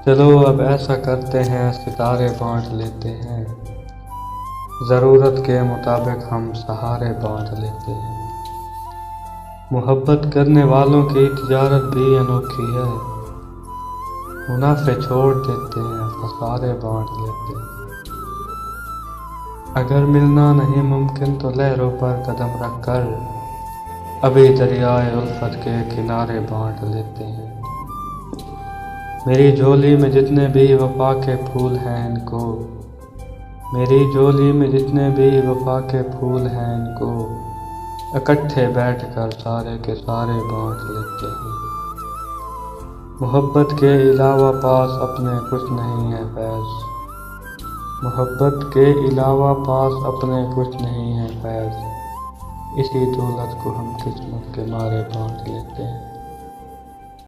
चलो अब ऐसा करते हैं, सितारे बांट लेते हैं। ज़रूरत के मुताबिक हम सहारे बांट लेते हैं। मोहब्बत करने वालों की तिजारत भी अनोखी है। मुनाफे छोड़ देते हैं, खसारे बांट लेते हैं। अगर मिलना नहीं मुमकिन तो लहरों पर कदम रख कर अभी दरियाए उल्फत के किनारे बांट लेते हैं। मेरी झोली में जितने भी वफा के फूल हैं इनको, मेरी झोली में जितने भी वफा के फूल हैं इनको इकट्ठे बैठकर सारे के सारे बांट लेते हैं। मोहब्बत के अलावा पास अपने कुछ नहीं है फैज़, मोहब्बत के अलावा पास अपने कुछ नहीं है फैज़। इसी दौलत को हम किस्मत के मारे बांट लेते हैं।